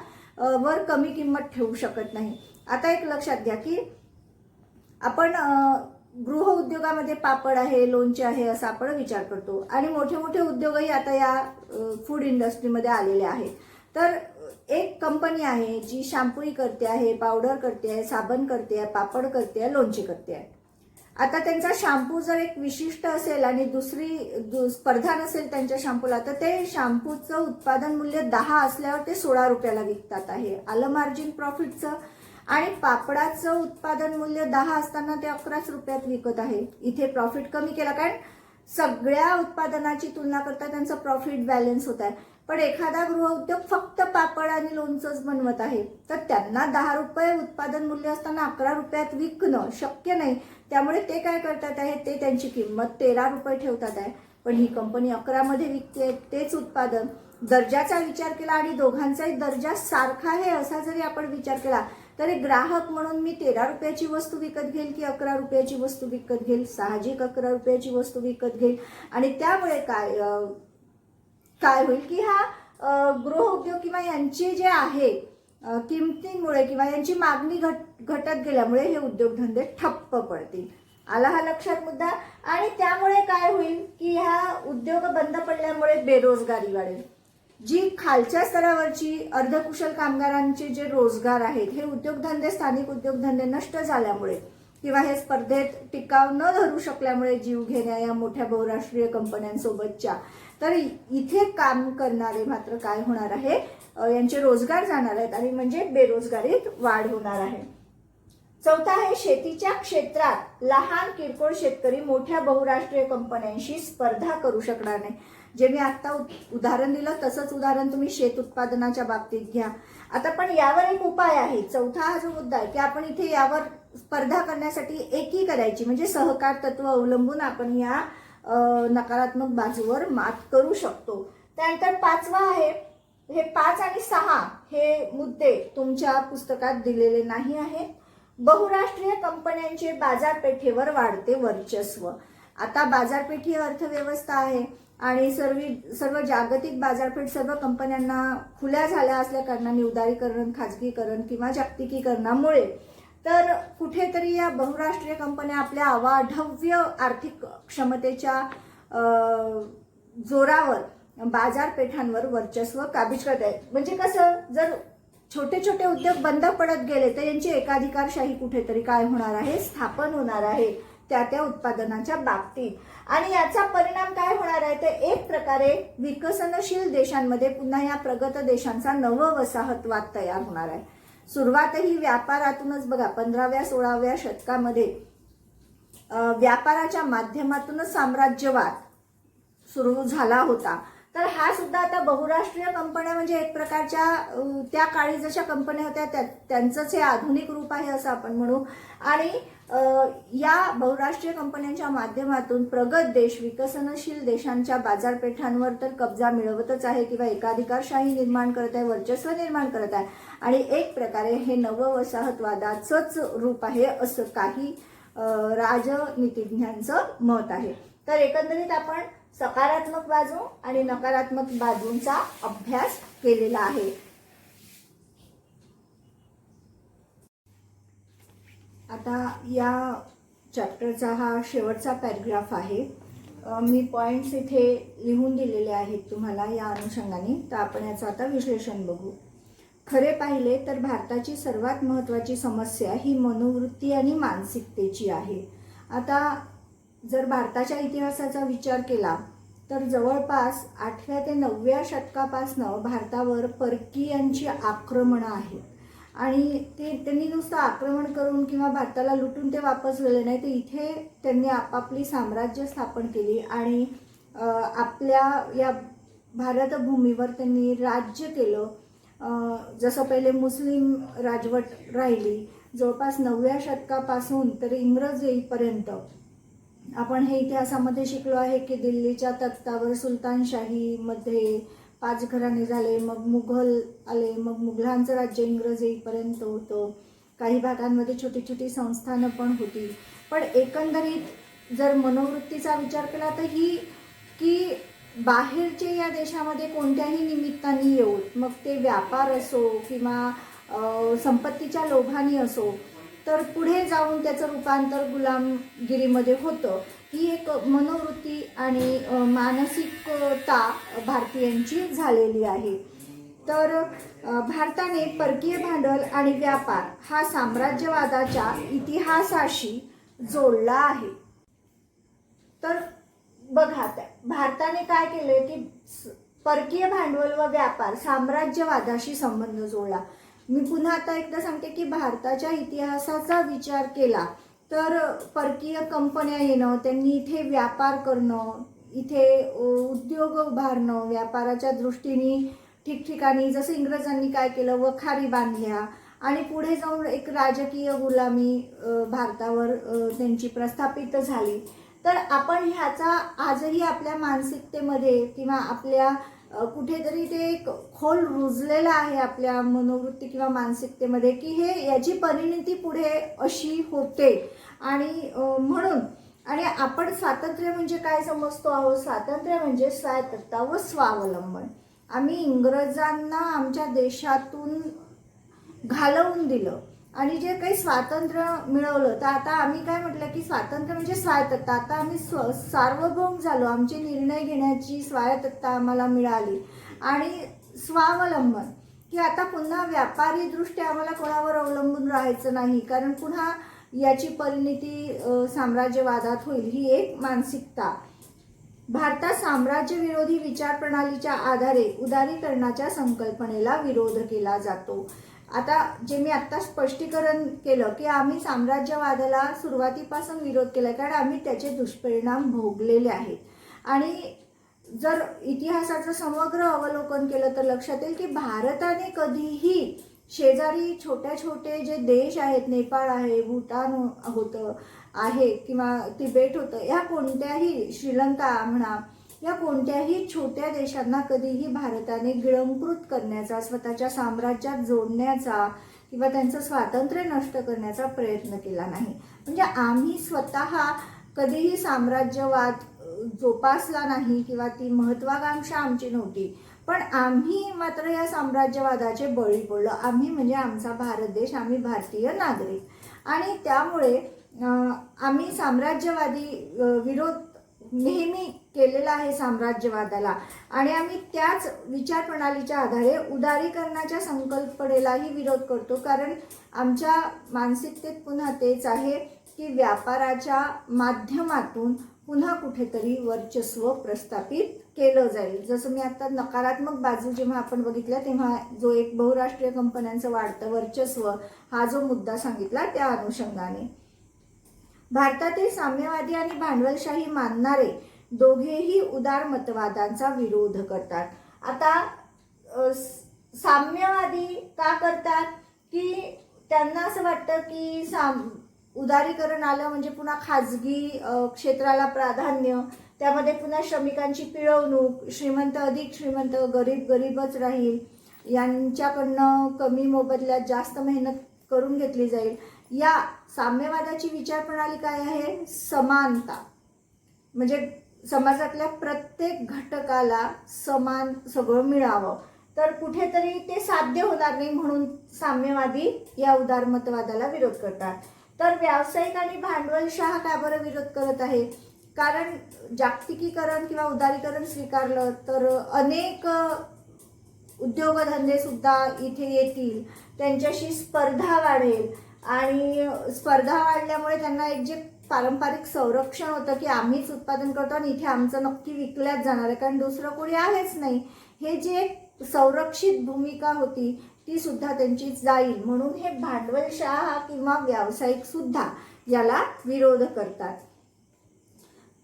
वर कमी किंमत ठेवू शकत नाही. आता एक लक्षात घ्या की आपण गृह उद्योगामध्ये पापड आहे, लोणचे आहे असा आपण विचार करतो आणि मोठे मोठे उद्योगही आता या फूड इंडस्ट्रीमध्ये आलेले आहेत. तर एक कंपनी आहे जी शॅम्पूही करते आहे, पावडर करते आहे, साबण करते आहे, पापड करते आहे, लोणचे करते आहे. आता त्यांचा शॅम्पू जर एक विशिष्ट असेल आणि दुसरी स्पर्धा नसेल त्यांच्या शॅम्पूला, तर ते शॅम्पूचं उत्पादन मूल्य 10 असल्यावर ते 16 रुपयाला विकतात आहे. आलं मार्जिन प्रॉफिटचं. आणि पापडाचं उत्पादन मूल्य 10 असताना ते 11 रुपयात विकत आहे. इथे प्रॉफिट कमी केला, कारण सगळ्या उत्पादनाची तुलना करता त्यांचं प्रॉफिट बॅलन्स होत आहे. पण एखादा गृह उद्योग फक्त पापड आणि लोणचंच बनवत आहे, तर त्यांना 10 रुपये उत्पादन मूल्य असताना 11 रुपयात विकणं शक्य नाही. त्यामुळे ते काय करतात आहे, ते त्यांची किंमत 13 रुपये ठेवतात आहे. पण ही कंपनी 11 मध्ये विकते तेच उत्पादन. दर्जाचा विचार केला आणि दोघांचाही दर्जा सारखा आहे असा जरी आपण विचार केला, तरी ग्राहक म्हणून मी 13 रुपयाची वस्तू विकत घेईल की 11 रुपयाची वस्तू विकत घेईल? साहजिक 11 रुपयाची वस्तू विकत घेईल. आणि त्यामुळे काय होईल की हा गृह उद्योग किंवा यांचे जे आहे किमतीमुळे किंवा यांची मागणी घटत गेल्यामुळे हे उद्योगधंदे ठप्प पडतील. आला हा लक्षात मुद्दा? आणि त्यामुळे काय होईल की ह्या उद्योग बंद पडल्यामुळे बेरोजगारी वाढेल. जी खालच्या स्तरावरची अर्धकुशल कामगारांचे जे रोजगार आहेत, हे उद्योगधंदे, स्थानिक उद्योगधंदे नष्ट झाल्यामुळे किंवा हे स्पर्धेत टिकाव न धरू शकल्यामुळे जीव घेण्या या मोठ्या बहुराष्ट्रीय कंपन्यांसोबतच्या, तर इथे काम करणारे मात्र काय होणार आहे, यांचे रोजगार जाणार आहेत आणि म्हणजे बेरोजगारीत वाढ होणार आहे. चौथा आहे, शेतीच्या क्षेत्रात लहान किरकोळ शेतकरी मोठ्या बहुराष्ट्रीय कंपन्यांशी स्पर्धा करू शकणार नाही. जे मी आता उदाहरण दिलं तसंच उदाहरण तुम्ही शेत उत्पादनाच्या बाबतीत घ्या. आता पण यावर एक उपाय आहे. चौथा हा जो मुद्दा आहे की आपण इथे यावर स्पर्धा करण्यासाठी एकी करायची, म्हणजे सहकार तत्व अवलंबून आपण या नकारात्मक बाजूवर मात करू शकतो. त्यानंतर पाचवा आहे, हे 5 आणि 6 हे मुद्दे तुमच्या पुस्तकात दिलेले नाही आहेत. बहुराष्ट्रीय कंपन्यांचे बाजारपेठेवर वाढते वर्चस्व. आता बाजारपेठी अर्थव्यवस्था आहे आणि सर्व जागतिक बाजारपेठ सर्व कंपन्यांना खुल्या झाल्या असल्या कारणाने उदारीकरण, खाजगीकरण किंवा जागतिकीकरणामुळे तर कुठेतरी या बहुराष्ट्रीय कंपन्या आपल्या अवाढव्य आर्थिक क्षमतेच्या जोरावर बाजारपेठांवर वर्चस्व काबीज करत आहेत. म्हणजे कसं, जर छोटे छोटे उद्योग बंद पडत गेले तर यांची एकाधिकारशाही कुठेतरी काय होणार आहे, स्थापन होणार आहे त्या उत्पादनाच्या बाबतीत. आणि याचा परिणाम काय होणार आहे, तर एक प्रकारे विकसनशील देशांमध्ये पुन्हा या प्रगत देशांचा नववसाहतवाद तयार होणार आहे. सुरुवातही व्यापारातूनच बघा, 15व्या-16व्या शतकामध्ये व्यापाराच्या माध्यमातूनच साम्राज्यवाद सुरू झाला होता. तर हा सुद्धा आता बहुराष्ट्रीय कंपन्या म्हणजे एक प्रकारच्या त्या काळी जशा कंपन्या होत्या त्यांचंच हे आधुनिक रूप आहे असं आपण म्हणू. आणि या बहुराष्ट्रीय कंपन्यांच्या माध्यमातून प्रगत देश विकसनशील देशांच्या बाजारपेठांवर तर कब्जा मिळवतच आहे किंवा एकाधिकारशाही निर्माण करत आहे, वर्चस्व निर्माण करत आहे. आणि एक प्रकारे हे नववसाहतवादाचंच रूप आहे असं काही राजनीतिज्ञांचं मत आहे. तर एकंदरीत आपण सकारात्मक बाजू आणि नकारात्मक बाजूंचा अभ्यास केलेला आहे. आता या चॅप्टरचा हा शेवटचा पॅराग्राफ आहे. मी पॉइंट्स इथे लिहून दिलेले आहेत तुम्हाला या अनुषंगाने. तर आपण याचं आता विश्लेषण बघू. खरे पाहिले तर भारताची सर्वात महत्त्वाची समस्या ही मनोवृत्ती आणि मानसिकतेची आहे. आता जर भारताच्या इतिहासाचा विचार केला तर जवळपास 8व्या ते 9व्या शतकापासनं भारतावर परकीयांची आक्रमणं आहेत. आणि त्यांनी नुसतं आक्रमण करून किंवा भारताला लुटून ते वापस गेले नाही, तर इथे त्यांनी आपापली साम्राज्य स्थापन केली आणि आपल्या या भारतभूमीवर त्यांनी राज्य केलं. जसं पहिले मुस्लिम राजवट राहिली जवळपास 9व्या शतकापासून तर इंग्रज येईपर्यंत. आपण हे इतिहासामध्ये शिकलो आहे की दिल्लीच्या तख्तावर सुलतानशाहीमध्ये 5 घराणे झाले, मग मुघल आले, मग मुघलांचं राज्य इंग्रज येईपर्यंत होतं. काही भागांमध्ये छोटी छोटी संस्थानं पण होती. पण एकंदरीत जर मनोवृत्तीचा विचार केला तर ही की बाहेरचे या देशामध्ये कोणत्याही निमित्ताने येऊन, मग ते व्यापार असो किंवा संपत्तीच्या लोभाने असो, तर पुढे जाऊन त्याचं रूपांतर गुलामगिरीमध्ये होतं. ही एक मनोवृत्ती आणि मानसिकता भारतीयांची झालेली आहे. तर भारताने परकीय भांडवल आणि व्यापार हा साम्राज्यवादाच्या इतिहासाशी जोडला आहे. तर बघा, भारताने काय केले की परकीय भांडवल व व्यापार साम्राज्यवादाशी संबंध जोडला. मी पुन्हा आता एकदा सांगते की भारताच्या इतिहासाचा विचार केला तर परकीय कंपन्या येणं, त्यांनी इथे व्यापार करणं, इथे उद्योग उभारणं, व्यापाराच्या दृष्टीने ठिकठिकाणी जसं इंग्रजांनी काय केलं, वखारी बांधल्या आणि पुढे जाऊन एक राजकीय गुलामी भारतावर त्यांची प्रस्थापित झाली. तर आपण ह्याचा आजही आपल्या मानसिकतेमध्ये किंवा आपल्या कुठेतरी ते एक खोल रुजलेलं आहे आपल्या मनोवृत्ती किंवा मानसिकतेमध्ये की हे याची परिणती पुढे अशी होते. आणि म्हणून आणि आपण स्वातंत्र्य म्हणजे काय समजतो आहोत? स्वातंत्र्य म्हणजे स्वायत्तता व स्वावलंबन. आम्ही इंग्रजांना आमच्या देशातून घालवून दिलं आणि जे काही स्वातंत्र्य मिळवलं, तर आता आम्ही काय म्हटलं की स्वातंत्र्य म्हणजे स्वायत्तता. आता आम्ही सार्वभौम झालो, आमचे निर्णय घेण्याची स्वायत्तता आम्हाला मिळाली. आणि स्वावलंबन की आता पुन्हा व्यापारी दृष्ट्या आम्हाला कोणावर अवलंबून राहायचं नाही, कारण पुन्हा याची परिणती साम्राज्यवादात होईल, ही एक मानसिकता. भारतात साम्राज्यविरोधी विचार प्रणालीच्या आधारे उदारीकरणाच्या संकल्पनेला विरोध केला जातो. आता जे मी आत्ता स्पष्टीकरण केलं की आम्ही साम्राज्यवादाला सुरुवातीपासून विरोध केला, कारण आम्ही त्याचे दुष्परिणाम भोगलेले आहेत. आणि जर इतिहासाचं समग्र अवलोकन केलं तर लक्षात येईल की भारताने कधीही शेजारी छोटे जे देश आहेत, नेपाळ आहे, भूटान होतं आहे किंवा तिबेट होतं, या कोणत्याही, श्रीलंका म्हणा, या कोणत्याही छोट्या देशांना कधीही भारताने गिळंकृत करण्याचा, स्वतःच्या साम्राज्यात जोडण्याचा किंवा त्यांचं स्वातंत्र्य नष्ट करण्याचा प्रयत्न केला नाही. म्हणजे आम्ही स्वतः कधीही साम्राज्यवाद जोपासला नाही किंवा ती महत्वाकांक्षा आमची नव्हती. पण आम्ही मात्र या साम्राज्यवादाचे बळी पडलो. आम्ही म्हणजे आमचा भारत देश, आम्ही भारतीय नागरिक. आणि त्यामुळे आम्ही साम्राज्यवादी विरोध नेहमी केलेला आहे साम्राज्यवादाला. आणि आम्ही त्याच विचार प्रणालीच्या आधारे उदारीकरणाच्या संकल्पनेलाही विरोध करतो, कारण आमच्या मानसिकतेत पुन्हा तेच आहे की व्यापाराच्या माध्यमातून पुन्हा कुठेतरी वर्चस्व प्रस्थापित केलं जाईल. जसं मी आता नकारात्मक बाजू जेव्हा आपण बघितल्या तेव्हा जो एक बहुराष्ट्रीय कंपन्यांचं वाढतं वर्चस्व हा जो मुद्दा सांगितला त्या अनुषंगाने भारतातील साम्यवादी आणि भांडवलशाही मानणारे दोघेही उदारमतवादांचा विरोध करतात. आता साम्यवादी का करतात की त्यांना असं वाटतं की उदारीकरण आलं म्हणजे पुन्हा खाजगी क्षेत्राला प्राधान्य, त्यामध्ये पुन्हा श्रमिकांची पिळवणूक, श्रीमंत अधिक श्रीमंत, गरीब गरीबच राहील, यांच्याकडनं कमी मोबदल्यात जास्त मेहनत करून घेतली जाईल. या साम्यवादाची विचार प्रणाली काय आहे? समानता, म्हणजे समाजातल्या प्रत्येक घटकाला समान सगळं मिळावं. तर कुठेतरी ते साध्य होणार नाही, म्हणून साम्यवादी या उदारमतवादाला विरोध करतात. तर व्यावसायिक आणि भांडवलशाह का बरं विरोध करत आहे? कारण जागतिकीकरण किंवा उदारीकरण स्वीकारलं तर अनेक उद्योगधंदे सुद्धा इथे येतील, त्यांच्याशी स्पर्धा वाढेल आणि स्पर्धा वाढल्यामुळे त्यांना एक जे पारंपरिक संरक्षण होतं की आम्हीच उत्पादन करतो आणि इथे आमचं नक्की विकल्याच जाणार आहे कारण दुसरं कोणी आहेच नाही, हे जे संरक्षित भूमिका होती ती सुद्धा त्यांची जाईल. म्हणून हे भांडवलशाह किंवा व्यावसायिक सुद्धा याला विरोध करतात.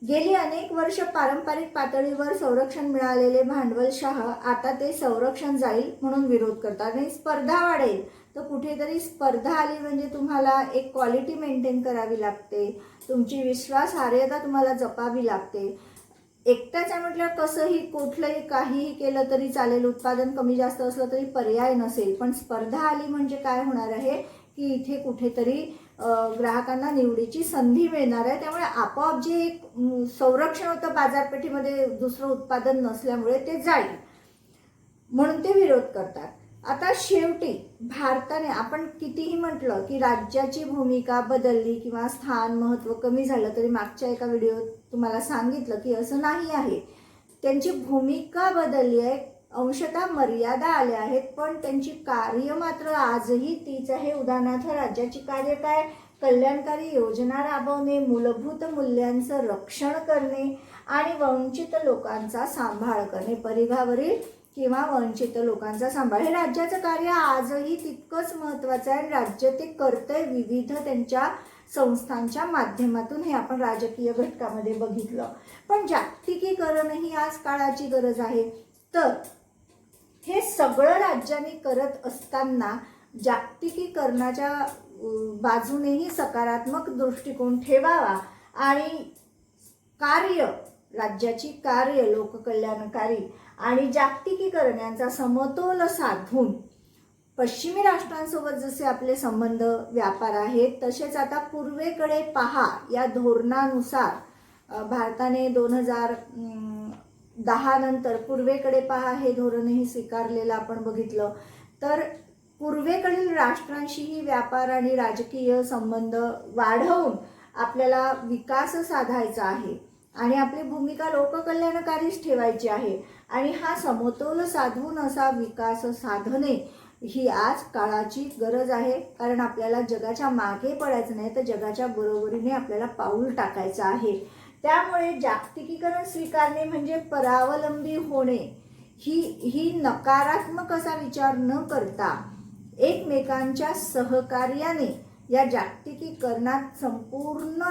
गेली अनेक वर्ष पारंपरिक पातळीवर संरक्षण मिळालेले भांडवलशाह आता ते संरक्षण जाईल म्हणून विरोध करतात. आणि स्पर्धा वाढेल तर कुठेतरी स्पर्धा आली म्हणजे तुम्हाला एक क्वालिटी मेंटेन करावी लागते, तुमची विश्वासार्हता तुम्हाला जपावी लागते. एकट्याच म्हटल्यावर कसंही कुठलंही काहीही केलं तरी चालेल, उत्पादन कमी जास्त असलं तरी पर्याय नसेल. पण स्पर्धा आली म्हणजे काय होणार आहे की इथे कुठेतरी ग्राहकांना निवडीची संधी मिळणार आहे. त्यामुळे आपोआप जे एक संरक्षण होतं बाजारपेठेमध्ये दुसरं उत्पादन नसल्यामुळे ते जाईल, म्हणून ते विरोध करतात. आता शेवटी भारताने, आपण कितीही म्हटलं की राज्याची भूमिका बदलली किंवा स्थान महत्त्व कमी झालं, तरी मागच्या एका व्हिडिओत तुम्हाला सांगितलं की असं नाही आहे. त्यांची भूमिका बदलली आहे, अंशतः मर्यादा आल्या आहेत, पण त्यांची कार्य मात्र आजही तीच आहे. उदाहरणार्थ राज्याची कार्य काय? कल्याणकारी योजना राबवणे, मूलभूत मूल्यांचं रक्षण करणे आणि वंचित लोकांचा सांभाळ करणे, परिघावरील किंवा वंचित लोकांचा सांभाळ, हे राज्याचं कार्य आजही तितकंच महत्त्वाचं आहे. राज्य ते करतंय विविध त्यांच्या संस्थांच्या माध्यमातून, हे आपण राजकीय घटकामध्ये बघितलं. पण जागतिकीकरण ही आज काळाची गरज आहे. तर हे सगळं राज्यांनी करत असताना जागतिकीकरणाच्या बाजूनेही सकारात्मक दृष्टिकोन ठेवावा आणि कार्य, राज्याची कार्य लोककल्याणकारी आणि जागतिकीकरण यांचा समतोल साधून पश्चिमी राष्ट्रांसोबत जसे आपले संबंध व्यापार आहेत, तसेच आता पूर्वेकडे पहा या धोरणानुसार भारताने 2010 नंतर पूर्वेकडे पहा हे धोरणही स्वीकारलेलं आपण बघितलं. तर पूर्वेकडील राष्ट्रांशीही व्यापार आणि राजकीय संबंध वाढवून आपल्याला विकास साधायचा आहे आणि आपली भूमिका लोककल्याणकारीच ठेवायची आहे. आणि हा समतोल साधून असा विकास साधणे ही आज काळाची गरज आहे. कारण आपल्याला जगाच्या मागे पडायचं नाही, तर जगाच्या बरोबरीने आपल्याला पाऊल टाकायचं आहे. त्यामुळे जागतिकीकरण स्वीकारणे म्हणजे परावलंबी होणे, ही नकारात्मक असा विचार न करता एकमेकांच्या सहकार्याने या जागतिकीकरणात संपूर्ण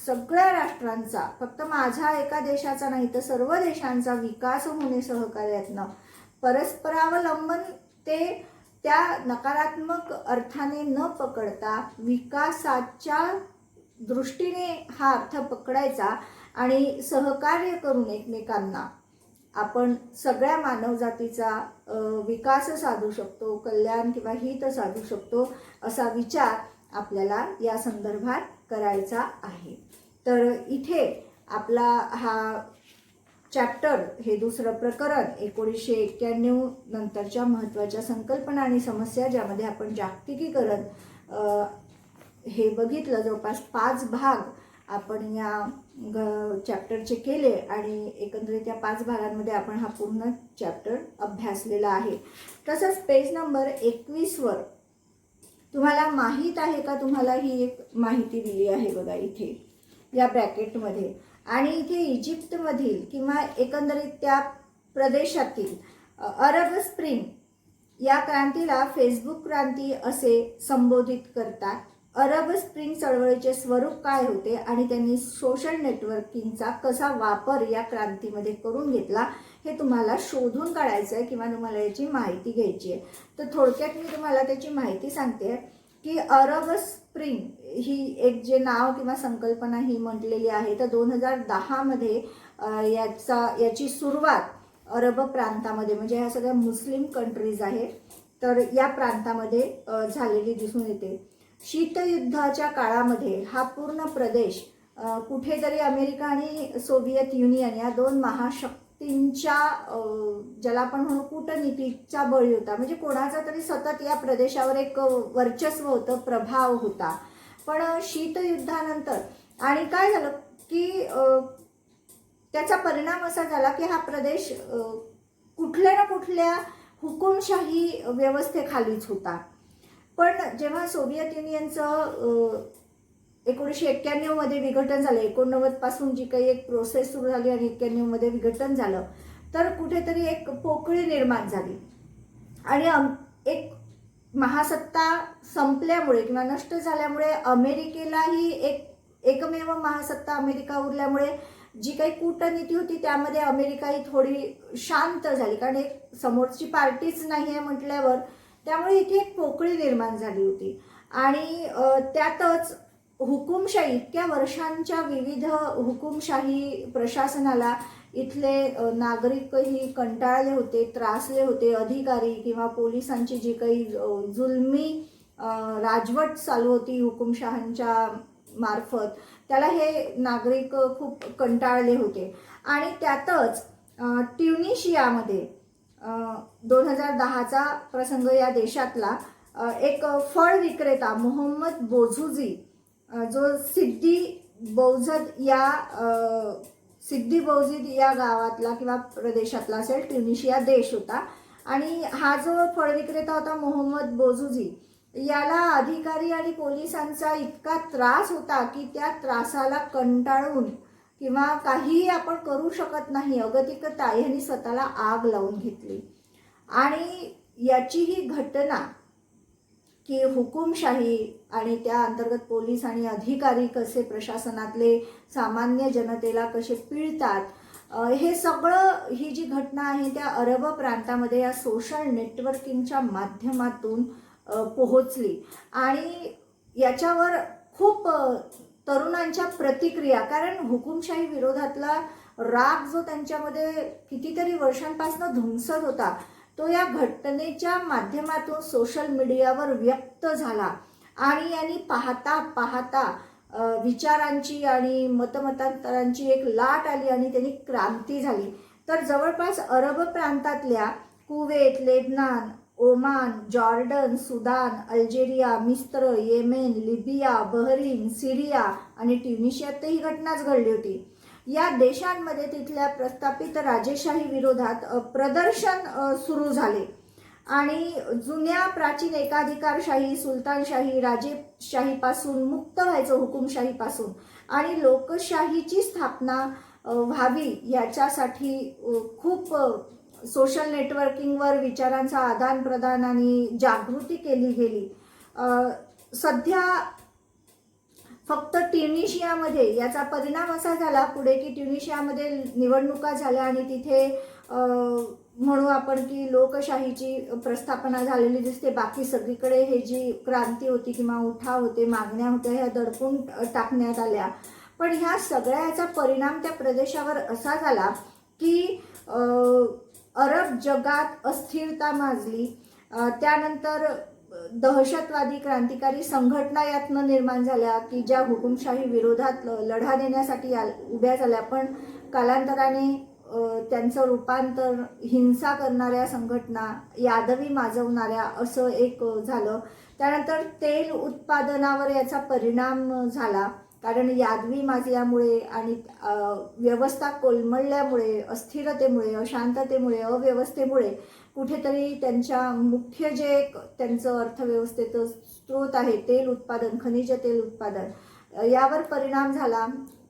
सगळ्या राष्ट्रांचा, फक्त माझ्या एका देशाचा नाही तर सर्व देशांचा विकास होणे सहकार्यातनं, परस्परावलंबन ते त्या नकारात्मक अर्थाने न पकडता विकासाच्या दृष्टीने हा अर्थ पकडायचा आणि सहकार्य करून एकमेकांना आपण सगळ्या मानवजातीचा विकास साधू शकतो, कल्याण किंवा हित साधू शकतो, असा विचार आपल्याला या संदर्भात करायचा आहे. तर इथे आपला हा चॅप्टर, हे दुसरं प्रकरण 1991 नंतरच्या महत्त्वाच्या संकल्पना आणि समस्या, ज्यामध्ये आपण जागतिकीकरण हे बघितलं. जवळपास 5 भाग आपण या चॅप्टरचे केले आणि एकंदरीत या 5 भागांमध्ये आपण हा पूर्ण चॅप्टर अभ्यासलेला आहे. तसंच पेज नंबर 21 वर तुम्हाला माहीत आहे का, तुम्हाला ही एक माहिती दिली आहे बघा इथे या ब्रॅकेटमध्ये. आणि इथे इजिप्तमधील किंवा एकंदरीत त्या प्रदेशातील अरब स्प्रिंग या क्रांतीला फेसबुक क्रांती असे संबोधित करतात. अरब स्प्रिंग चळवळीचे स्वरूप काय होते आणि त्यांनी सोशल नेटवर्किंगचा कसा वापर या क्रांतीमध्ये करून घेतला, हे तुम्हाला शोधून काढायचं आहे किंवा तुम्हाला याची माहिती घ्यायची आहे. तर थोडक्यात मी तुम्हाला त्याची माहिती सांगते की अरब स्प्रिंग ही एक जे नाव किंवा संकल्पना ही म्हटलेली आहे. तर 2010 मध्ये याची सुरुवात अरब प्रांतामध्ये, म्हणजे ह्या सगळ्या मुस्लिम कंट्रीज आहेत, तर या प्रांतामध्ये झालेली दिसून येते. शीतयुद्धाच्या काळामध्ये हा पूर्ण प्रदेश कुठेतरी अमेरिका आणि सोव्हिएत युनियन या 2 महाशक्तींच्या ज्याला आपण म्हणू कूटनीतीचा बळी होता. म्हणजे कोणाचा तरी सतत या प्रदेशावर एक वर्चस्व होतं, प्रभाव होता. पण शीतयुद्धानंतर आणि काय झालं की त्याचा परिणाम असा झाला की हा प्रदेश कुठल्या ना कुठल्या हुकुमशाही व्यवस्थेखालीच होता. पण जेव्हा सोव्हिएत युनियनचं 1991 मध्ये विघटन झालं, 89 पासून जी काही एक प्रोसेस सुरू झाली आणि 91 मध्ये विघटन झालं, तर कुठेतरी एक पोकळी निर्माण झाली आणि एक महासत्ता संपल्यामुळे किंवा नष्ट झाल्यामुळे अमेरिकेलाही एकमेव महासत्ता अमेरिका उरल्यामुळे जी काही कूटनीती होती त्यामध्ये अमेरिका ही थोडी शांत झाली, कारण एक समोरची पार्टीच नाही आहे म्हटल्यावर त्यामुळे इथे एक पोकळी निर्माण झाली होती. आणि त्यातच हुकुमशाही, इतक्या वर्षांच्या विविध हुकुमशाही प्रशासनाला इथले नागरिकही कंटाळले होते, त्रासले होते. अधिकारी किंवा पोलिसांची जी काही जुलमी राजवट चालू होती हुकुमशहांच्या मार्फत, त्याला हे नागरिक खूप कंटाळले होते. आणि त्यातच ट्युनिशियामध्ये 2010चा प्रसंग या देशातला एक फळ विक्रेता मोहम्मद बोझुजी जो सिद्दी बौझिद या गावातला किंवा प्रदेशातला असेल, ट्युनिशिया देश होता. आणि हा जो फळ विक्रेता होता मोहम्मद बोझुजी, याला अधिकारी आणि पोलिसांचा इतका त्रास होता की त्या त्रासाला कंटाळून किंवा काहीही आपण करू शकत नाही, अगतिकता, यांनी स्वतःला आग लावून घेतली. आणि याची ही घटना की हुकुमशाही आणि त्या अंतर्गत पोलीस आणि अधिकारी कसे प्रशासनातले सामान्य जनतेला कसे पिळतात, हे सगळं, ही जी घटना आहे त्या अरब प्रांतामध्ये या सोशल नेटवर्किंगच्या माध्यमातून पोहोचली. आणि याच्यावर खूप तरुणांच्या प्रतिक्रिया, कारण हुकुमशाही विरोधातला राग जो त्यांच्यामध्ये कितीतरी वर्षांपासून धुमसत होता, तो या घटनेच्या माध्यमातून सोशल मीडियावर व्यक्त झाला. आणि यांनी पाहता पाहता विचारांची आणि मतमतांतरांची एक लाट आली आणि त्यांनी क्रांती झाली. तर जवळपास अरब प्रांतातल्या Kuwait, Lebanon, Oman, Jordan, Sudan, Algeria, मिस्र, येमेन, लिबिया, बहरीन, सिरिया आणि ट्युनिशियात ही घटनाच घडली होती. या देशांमध्ये तिथल्या प्रस्थापित राजेशाही विरोधात प्रदर्शन सुरू झाले. आणि जुन्या प्राचीन एकाधिकारशाही, सुलतानशाही, राजेशाहीपासून मुक्त व्हायचं, हुकुमशाहीपासून, आणि लोकशाहीची स्थापना व्हावी याच्यासाठी खूप सोशल नेटवर्किंगवर विचारांचा आदान प्रदान आणि जागृती केली गेली. सध्या फक्त ट्युनिशियामध्ये याचा परिणाम असा झाला पुढे की ट्युनिशियामध्ये निवडणुका झाल्या आणि तिथे म्हणू आपण की लोकशाहीची प्रस्थापना झालेली दिसते. बाकी सगळीकडे हे जी क्रांती होती किंवा उठाव होते, मागण्या होत्या, ह्या दडपून टाकण्यात आल्या. पण ह्या सगळ्याचा परिणाम त्या प्रदेशावर असा झाला की अरब जगात अस्थिरता माजली. त्यानंतर दहशतवादी क्रांतिकारी संघटना यातनं निर्माण झाल्या की ज्या हुकुमशाही विरोधात लढा देण्यासाठी उभ्या झाल्या, पण कालांतराने त्यांचं रूपांतर हिंसा करणाऱ्या संघटना, यादवी माजवणाऱ्या असं एक झालं. त्यानंतर तेल उत्पादनावर याचा परिणाम झाला, कारण यादवी माजल्यामुळे आणि व्यवस्था कोलमडल्यामुळे, अस्थिरतेमुळे, अशांततेमुळे, अव्यवस्थेमुळे कुठेतरी त्यांच्या मुख्य जे त्यांचं अर्थव्यवस्थेचं स्रोत आहे तेल उत्पादन, खनिज तेल उत्पादन, यावर परिणाम झाला.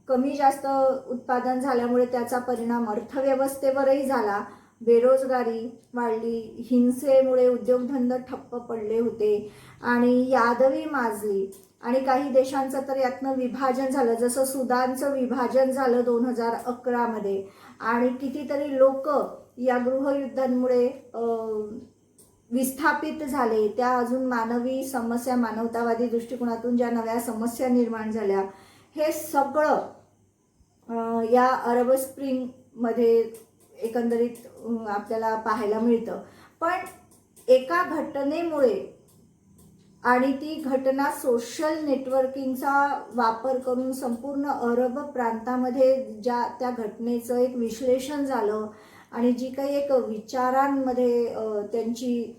कमी जास्त उत्पादन झाल्यामुळे त्याचा परिणाम अर्थव्यवस्थेवरही झाला. बेरोजगारी वाढली, हिंसेमुळे उद्योगधंदे ठप्प पडले होते आणि यादवी माजली. आणि काही देशांचं तर यातनं विभाजन झालं, जसं सुदानचं विभाजन झालं 2011 मध्ये. आणि कितीतरी लोक या गृहयुद्धांमुळे विस्थापित झाले. त्या अजून मानवी समस्या, मानवतावादी दृष्टिकोनातून ज्या नव्या समस्या निर्माण झाल्या, हे सगळं या अरब स्प्रिंगमध्ये एकंदरीत आपल्याला पाहायला मिळतं. पण एका घटनेमुळे, आणि ती घटना सोशल नेटवर्किंगचा वापर करून संपूर्ण अरब प्रांतामध्ये ज्या त्या घटनेचं एक विश्लेषण झालं आणि जी काही एक विचारांमध्ये त्यांची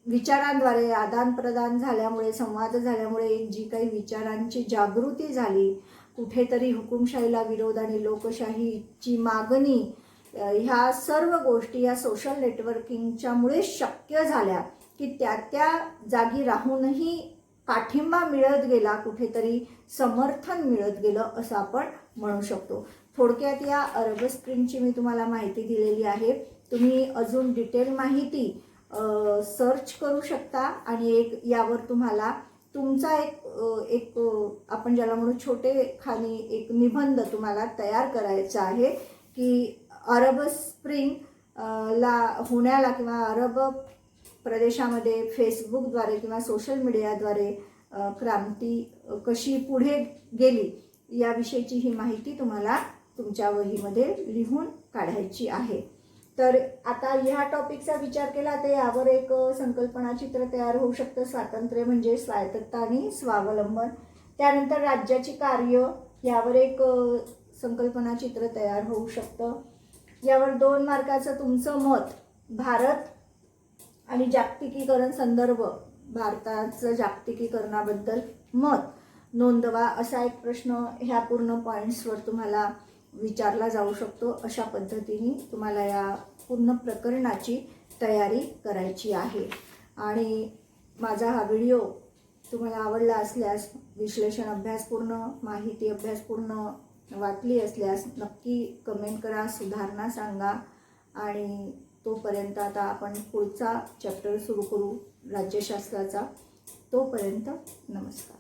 विचारांद्वारे आदानप्रदान झाल्यामुळे, संवाद झाल्यामुळे एक जी काही विचारांची जागृती झाली, कुठेतरी हुकुमशाहीला विरोध आणि लोकशाहीची मागणी, ह्या सर्व गोष्टी या सोशल नेटवर्किंगच्यामुळे शक्य झाल्या की त्या जागी राहूनही पाठिंबा मिळत गेला, कुठेतरी समर्थन मिळत गेलं असं आपण म्हणू शकतो. थोडक्यात या अरब स्प्रिंगची मी तुम्हाला माहिती दिलेली आहे. तुम्ही अजून डिटेल माहिती सर्च करू शकता आणि यावर तुम्हाला तुमचा एक आपण ज्याला म्हणू छोटे खानी एक निबंध तुम्हाला तयार करायचा आहे की अरब स्प्रिंग ला होण्याला किंवा अरब प्रदेशामध्ये फेसबुकद्वारे किंवा सोशल मीडियाद्वारे क्रांती कशी पुढे गेली याविषयीची ही माहिती तुम्हाला तुमच्या वहीमध्ये लिहून काढायची आहे. तर आता ह्या टॉपिकचा विचार केला तर यावर एक संकल्पना चित्र तयार होऊ शकतं. स्वातंत्र्य म्हणजे स्वायत्तता आणि स्वावलंबन. त्यानंतर राज्याची कार्य यावर एक संकल्पना चित्र तयार होऊ शकतं. यावर 2 मार्काचं तुमचं मत, भारत आणि जागतिकीकरण संदर्भ, भारताचं जागतिकीकरणाबद्दल मत नोंदवा असा एक प्रश्न ह्या पूर्ण पॉईंट्सवर तुम्हाला विचारला जाऊ शकतो. अशा पद्धतीने तुम्हाला या पूर्ण प्रकरणाची तयारी करायची आहे. आणि माझा हा व्हिडिओ तुम्हाला आवडला असल्यास, विश्लेषण अभ्यासपूर्ण, माहिती अभ्यासपूर्ण वाटली असल्यास नक्की कमेंट करा, सुधारणा सांगा. आणि तोपर्यंत आता आपण पुढचा चॅप्टर सुरू करू राज्यशास्त्राचा. तोपर्यंत नमस्कार.